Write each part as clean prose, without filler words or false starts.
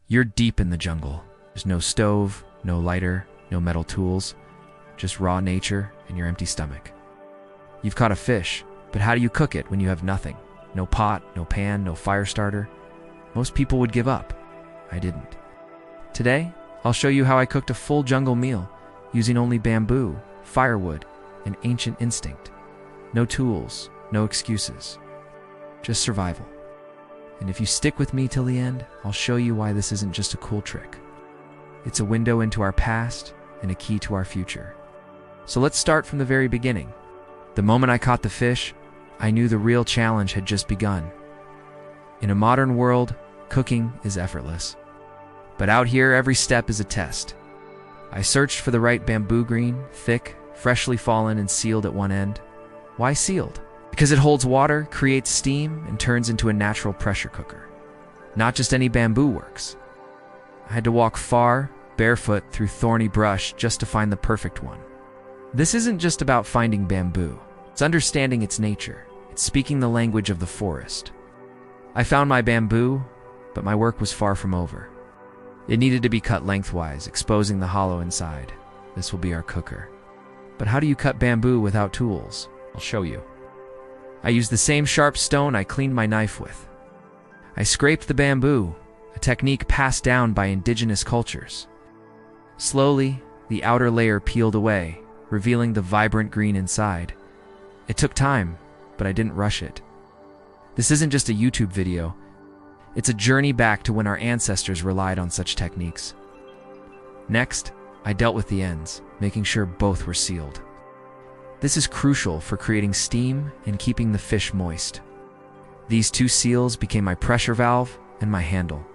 You're deep in the jungle. There's no stove, no lighter, no metal tools, just raw nature and your empty stomach. You've caught a fish, but how do you cook it when you have nothing? No pot, no pan, no fire starter. Most people would give up. I didn't. Today, I'll show you how I cooked a full jungle meal using only bamboo, firewood, and ancient instinct. No tools, no excuses. Just survival. And if you stick with me till the end, I'll show you why this isn't just a cool trick. It's a window into our past and a key to our future. So let's start from the very beginning. The moment I caught the fish, I knew the real challenge had just begun. In a modern world, cooking is effortless. But out here, every step is a test. I searched for the right bamboo green, thick, freshly fallen and sealed at one end. Why sealed? Because it holds water, creates steam, and turns into a natural pressure cooker. Not just any bamboo works. I had to walk far, barefoot, through thorny brush just to find the perfect one. This isn't just about finding bamboo. It's understanding its nature. It's speaking the language of the forest. I found my bamboo, but my work was far from over. It needed to be cut lengthwise, exposing the hollow inside. This will be our cooker. But how do you cut bamboo without tools? I'll show you. I used the same sharp stone I cleaned my knife with. I scraped the bamboo, a technique passed down by indigenous cultures. Slowly, the outer layer peeled away, revealing the vibrant green inside. It took time, but I didn't rush it. This isn't just a YouTube video. It's a journey back to when our ancestors relied on such techniques. Next, I dealt with the ends, making sure both were sealed. This is crucial for creating steam and keeping the fish moist. These two seals became my pressure valve and my handle.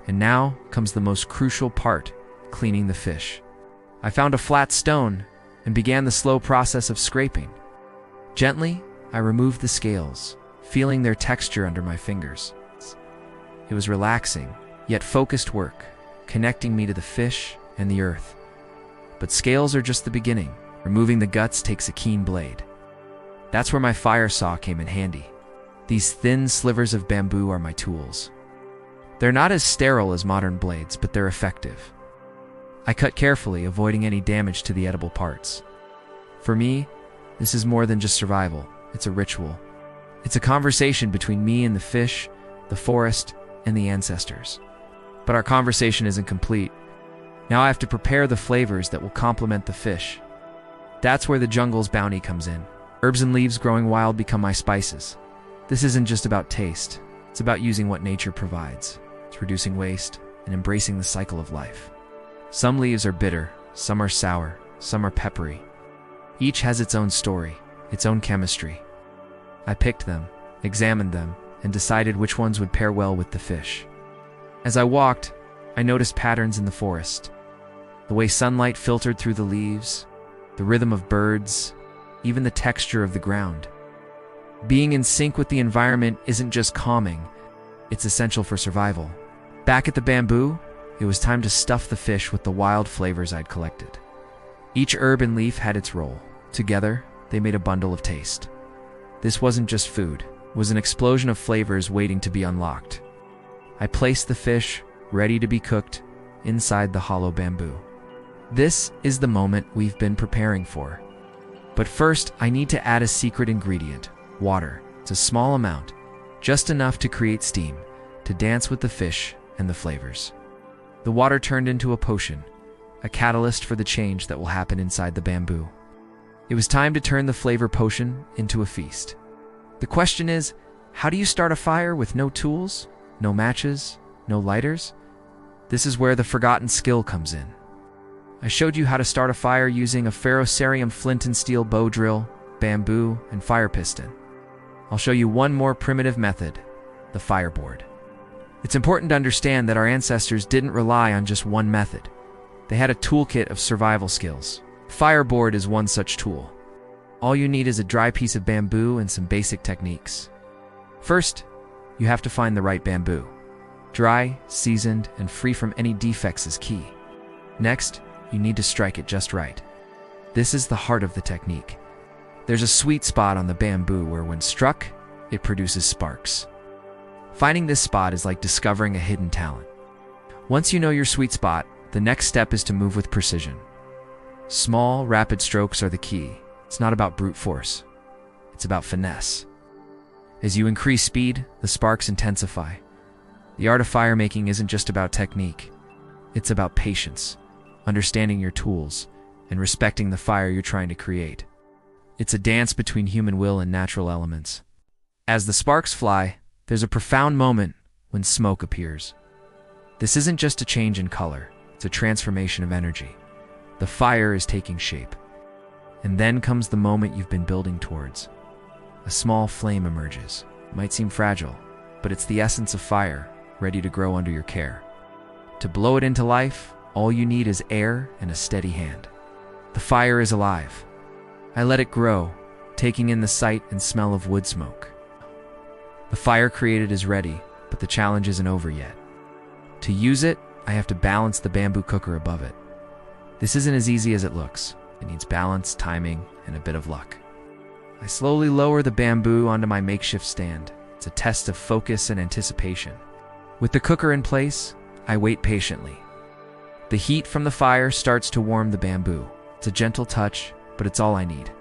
And now comes the most crucial part, cleaning the fish. I found a flat stone and began the slow process of scraping. Gently, I removed the scales, feeling their texture under my fingers. It was relaxing, yet focused work, connecting me to the fish and the earth. But scales are just the beginning. Removing the guts takes a keen blade. That's where my fire saw came in handy. These thin slivers of bamboo are my tools. They're not as sterile as modern blades, but they're effective. I cut carefully, avoiding any damage to the edible parts. For me, this is more than just survival. It's a ritual. It's a conversation between me and the fish, the forest, and the ancestors. But our conversation isn't complete. Now I have to prepare the flavors that will complement the fish. That's where the jungle's bounty comes in. Herbs and leaves growing wild become my spices. This isn't just about taste. It's about using what nature provides. It's reducing waste and embracing the cycle of life. Some leaves are bitter, some are sour, some are peppery. Each has its own story, its own chemistry. I picked them, examined them, and decided which ones would pair well with the fish. As I walked, I noticed patterns in the forest. The way sunlight filtered through the leaves, the rhythm of birds, even the texture of the ground. Being in sync with the environment isn't just calming, it's essential for survival. Back at the bamboo, it was time to stuff the fish with the wild flavors I'd collected. Each herb and leaf had its role. Together, they made a bundle of taste. This wasn't just food, it was an explosion of flavors waiting to be unlocked. I placed the fish, ready to be cooked, inside the hollow bamboo. This is the moment we've been preparing for. But first, I need to add a secret ingredient, water. It's a small amount, just enough to create steam, to dance with the fish and the flavors. The water turned into a potion, a catalyst for the change that will happen inside the bamboo. It was time to turn the flavor potion into a feast. The question is, how do you start a fire with no tools, no matches, no lighters? This is where the forgotten skill comes in. I showed you how to start a fire using a ferrocerium flint and steel bow drill, bamboo, and fire piston. I'll show you one more primitive method, the fireboard. It's important to understand that our ancestors didn't rely on just one method. They had a toolkit of survival skills. Fireboard is one such tool. All you need is a dry piece of bamboo and some basic techniques. First, you have to find the right bamboo. Dry, seasoned, and free from any defects is key. Next, you need to strike it just right. This is the heart of the technique. There's a sweet spot on the bamboo where when struck, it produces sparks. Finding this spot is like discovering a hidden talent. Once you know your sweet spot, the next step is to move with precision. Small, rapid strokes are the key. It's not about brute force. It's about finesse. As you increase speed, the sparks intensify. The art of fire making isn't just about technique. It's about patience, understanding your tools, and respecting the fire you're trying to create. It's a dance between human will and natural elements. As the sparks fly, there's a profound moment when smoke appears. This isn't just a change in color, it's a transformation of energy. The fire is taking shape. And then comes the moment you've been building towards. A small flame emerges. It might seem fragile, but it's the essence of fire, ready to grow under your care. To blow it into life, all you need is air and a steady hand. The fire is alive. I let it grow, taking in the sight and smell of wood smoke. The fire created is ready, but the challenge isn't over yet. To use it, I have to balance the bamboo cooker above it. This isn't as easy as it looks. It needs balance, timing, and a bit of luck. I slowly lower the bamboo onto my makeshift stand. It's a test of focus and anticipation. With the cooker in place, I wait patiently. The heat from the fire starts to warm the bamboo. It's a gentle touch, but it's all I need.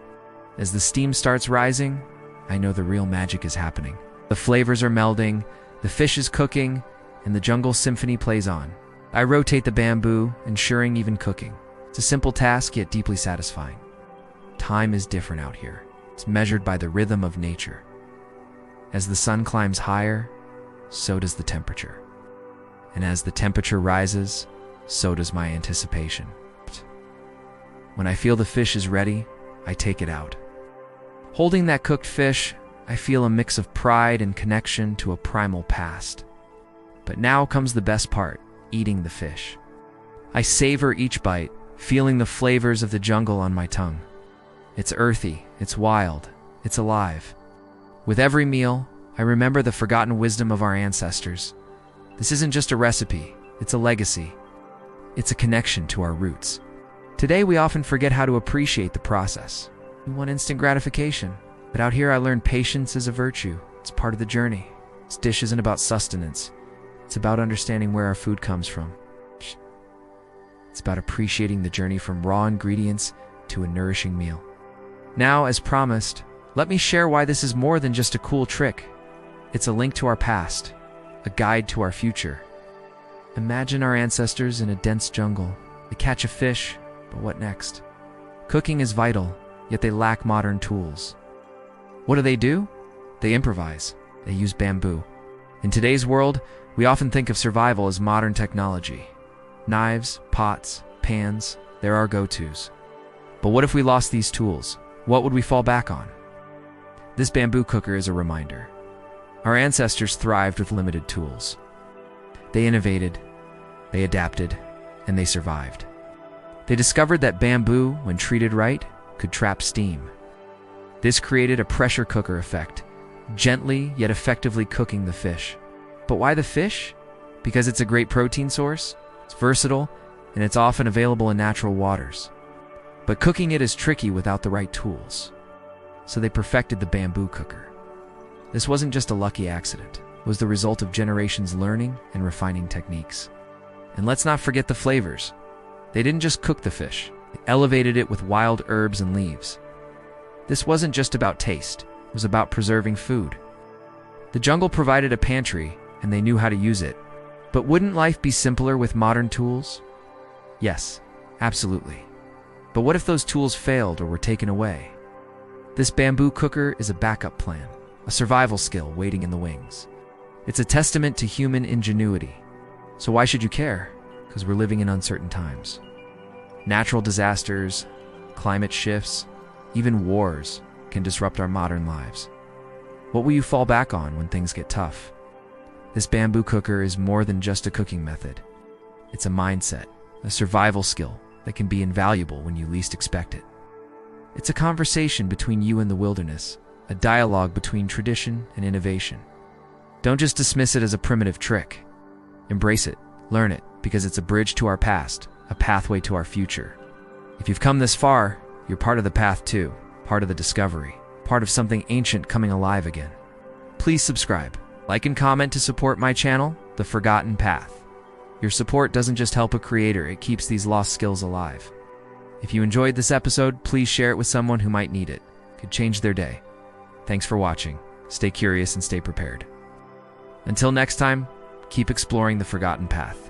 As the steam starts rising, I know the real magic is happening. The flavors are melding, the fish is cooking, and the jungle symphony plays on. I rotate the bamboo, ensuring even cooking. It's a simple task, yet deeply satisfying. Time is different out here. It's measured by the rhythm of nature. As the sun climbs higher, so does the temperature. And as the temperature rises, so does my anticipation. When I feel the fish is ready, I take it out. Holding that cooked fish, I feel a mix of pride and connection to a primal past. But now comes the best part, eating the fish. I savor each bite, feeling the flavors of the jungle on my tongue. It's earthy, it's wild, it's alive. With every meal, I remember the forgotten wisdom of our ancestors. This isn't just a recipe, it's a legacy. It's a connection to our roots. Today we often forget how to appreciate the process. We want instant gratification. But out here I learned patience is a virtue. It's part of the journey. This dish isn't about sustenance. It's about understanding where our food comes from. It's about appreciating the journey from raw ingredients to a nourishing meal. Now, as promised, let me share why this is more than just a cool trick. It's a link to our past, a guide to our future. Imagine our ancestors in a dense jungle. They catch a fish, but what next? Cooking is vital, yet they lack modern tools. What do? They improvise. They use bamboo. In today's world, we often think of survival as modern technology. Knives, pots, pans, they're our go-tos. But what if we lost these tools? What would we fall back on? This bamboo cooker is a reminder. Our ancestors thrived with limited tools. They innovated, they adapted, and they survived. They discovered that bamboo, when treated right, could trap steam. This created a pressure cooker effect, gently yet effectively cooking the fish. But why the fish? Because it's a great protein source, it's versatile, and it's often available in natural waters. But cooking it is tricky without the right tools. So they perfected the bamboo cooker. This wasn't just a lucky accident. It was the result of generations learning and refining techniques. And let's not forget the flavors. They didn't just cook the fish. They elevated it with wild herbs and leaves. This wasn't just about taste. It was about preserving food. The jungle provided a pantry, and they knew how to use it. But wouldn't life be simpler with modern tools? Yes, absolutely. But what if those tools failed or were taken away? This bamboo cooker is a backup plan, a survival skill waiting in the wings. It's a testament to human ingenuity. So why should you care? Because we're living in uncertain times. Natural disasters, climate shifts, even wars can disrupt our modern lives. What will you fall back on when things get tough? This bamboo cooker is more than just a cooking method. It's a mindset, a survival skill that can be invaluable when you least expect it. It's a conversation between you and the wilderness, a dialogue between tradition and innovation. Don't just dismiss it as a primitive trick. Embrace it, learn it, because it's a bridge to our past, a pathway to our future. If you've come this far, you're part of the path too, part of the discovery, part of something ancient coming alive again. Please subscribe, like and comment to support my channel, The Forgotten Path. Your support doesn't just help a creator, it keeps these lost skills alive. If you enjoyed this episode, please share it with someone who might need it. It could change their day. Thanks for watching. Stay curious and stay prepared. Until next time, keep exploring the forgotten path.